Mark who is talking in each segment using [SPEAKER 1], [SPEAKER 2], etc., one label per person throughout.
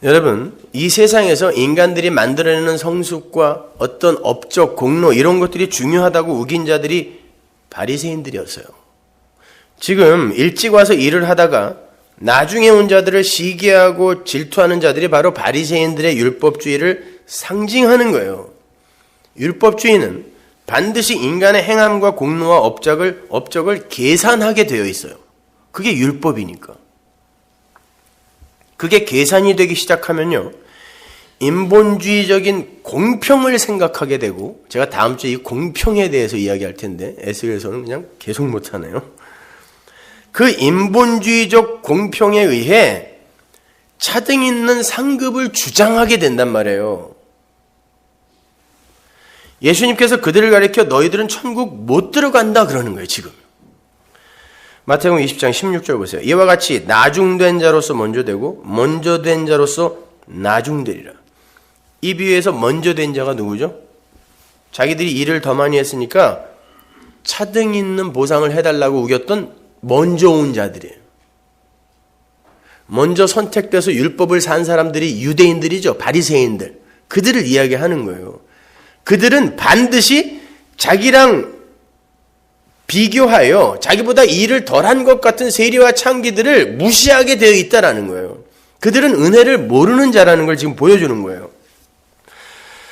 [SPEAKER 1] 여러분, 이 세상에서 인간들이 만들어내는 성숙과 어떤 업적, 공로 이런 것들이 중요하다고 우긴 자들이 바리새인들이었어요. 지금 일찍 와서 일을 하다가 나중에 온 자들을 시기하고 질투하는 자들이 바로 바리새인들의 율법주의를 상징하는 거예요. 율법주의는 반드시 인간의 행함과 공로와 업적을 계산하게 되어 있어요. 그게 율법이니까. 그게 계산이 되기 시작하면요, 인본주의적인 공평을 생각하게 되고, 제가 다음 주에 이 공평에 대해서 이야기할 텐데 에스겔에서는 그냥 계속 못하네요. 그 인본주의적 공평에 의해 차등 있는 상급을 주장하게 된단 말이에요. 예수님께서 그들을 가리켜 너희들은 천국 못 들어간다 그러는 거예요, 지금. 마태복음 20장 16절 보세요. 이와 같이 나중된 자로서 먼저 되고 먼저 된 자로서 나중되리라. 이 비유에서 먼저 된 자가 누구죠? 자기들이 일을 더 많이 했으니까 차등 있는 보상을 해달라고 우겼던 먼저 온 자들이에요. 먼저 선택돼서 율법을 산 사람들이 유대인들이죠. 바리새인들. 그들을 이야기하는 거예요. 그들은 반드시 자기랑 비교하여 자기보다 일을 덜한 것 같은 세리와 창기들을 무시하게 되어 있다라는 거예요. 그들은 은혜를 모르는 자라는 걸 지금 보여주는 거예요.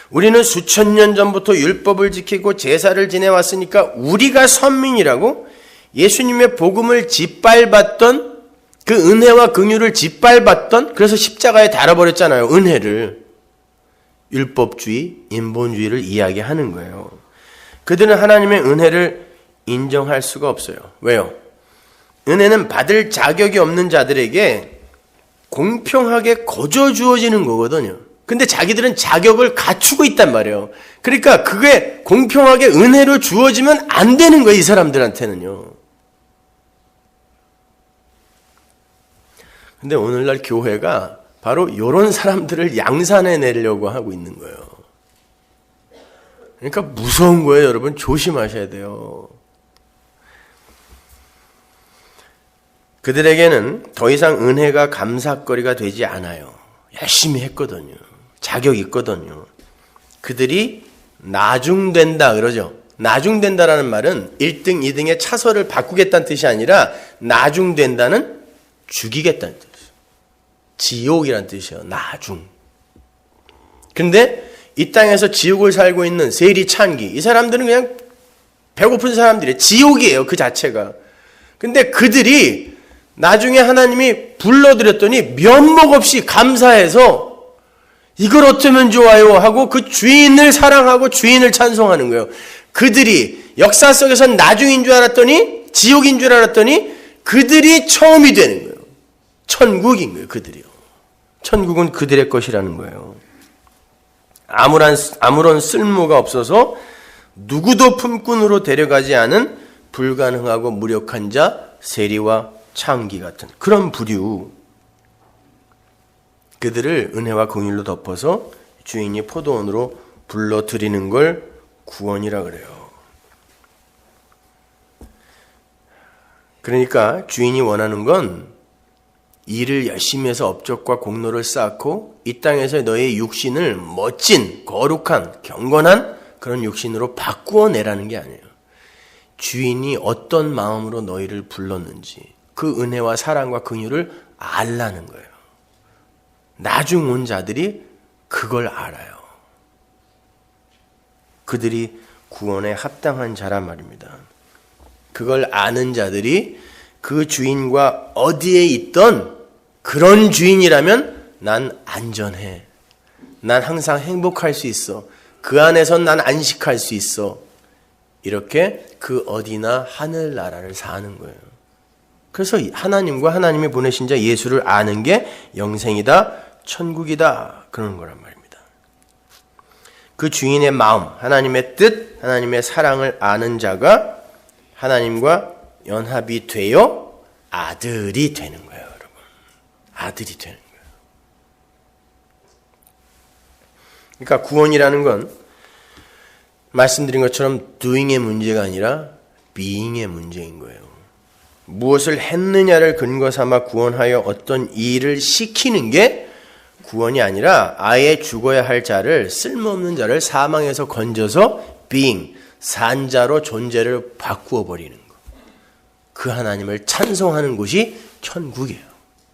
[SPEAKER 1] 우리는 수천 년 전부터 율법을 지키고 제사를 지내왔으니까 우리가 선민이라고 예수님의 복음을 짓밟았던 그 은혜와 긍휼을 짓밟았던, 그래서 십자가에 달아버렸잖아요. 은혜를. 율법주의, 인본주의를 이야기하는 거예요. 그들은 하나님의 은혜를 인정할 수가 없어요. 왜요? 은혜는 받을 자격이 없는 자들에게 공평하게 거저 주어지는 거거든요. 근데 자기들은 자격을 갖추고 있단 말이에요. 그러니까 그게 공평하게 은혜로 주어지면 안 되는 거예요, 이 사람들한테는요. 근데 오늘날 교회가 바로 이런 사람들을 양산해내려고 하고 있는 거예요. 그러니까 무서운 거예요, 여러분. 조심하셔야 돼요. 그들에게는 더 이상 은혜가 감사거리가 되지 않아요. 열심히 했거든요. 자격 있거든요. 그들이 나중된다 그러죠. 나중된다라는 말은 1등, 2등의 차서를 바꾸겠다는 뜻이 아니라 나중된다는 죽이겠다는 뜻이에요. 지옥이라는 뜻이에요. 나중. 근데 이 땅에서 지옥을 살고 있는 세리 찬기, 이 사람들은 그냥 배고픈 사람들이에요. 지옥이에요, 그 자체가. 근데 그들이 나중에 하나님이 불러들였더니 면목 없이 감사해서 이걸 어쩌면 좋아요 하고 그 주인을 사랑하고 주인을 찬송하는 거예요. 그들이 역사 속에서 나중인 줄 알았더니, 지옥인 줄 알았더니 그들이 처음이 되는 거예요. 천국인 거예요, 그들이요. 천국은 그들의 것이라는 거예요. 아무런 쓸모가 없어서 누구도 품꾼으로 데려가지 않은 불가능하고 무력한 자, 세리와 창기 같은 그런 부류. 그들을 은혜와 긍휼로 덮어서 주인이 포도원으로 불러들이는 걸 구원이라 그래요. 그러니까 주인이 원하는 건 일을 열심히 해서 업적과 공로를 쌓고 이 땅에서 너의 육신을 멋진, 거룩한, 경건한 그런 육신으로 바꾸어내라는 게 아니에요. 주인이 어떤 마음으로 너희를 불렀는지 그 은혜와 사랑과 긍휼을 알라는 거예요. 나중 온 자들이 그걸 알아요. 그들이 구원에 합당한 자란 말입니다. 그걸 아는 자들이 그 주인과 어디에 있던 그런 주인이라면 난 안전해. 난 항상 행복할 수 있어. 그 안에선 난 안식할 수 있어. 이렇게 그 어디나 하늘나라를 사는 거예요. 그래서 하나님과 하나님이 보내신 자 예수를 아는 게 영생이다, 천국이다 그러는 거란 말입니다. 그 주인의 마음, 하나님의 뜻, 하나님의 사랑을 아는 자가 하나님과 연합이 되어 아들이 되는 거예요, 여러분. 아들이 되는 거예요. 그러니까 구원이라는 건 말씀드린 것처럼 doing의 문제가 아니라 being의 문제인 거예요. 무엇을 했느냐를 근거 삼아 구원하여 어떤 일을 시키는 게 구원이 아니라 아예 죽어야 할 자를, 쓸모없는 자를 사망에서 건져서 being, 산자로 존재를 바꾸어 버리는 것. 그 하나님을 찬송하는 곳이 천국이에요.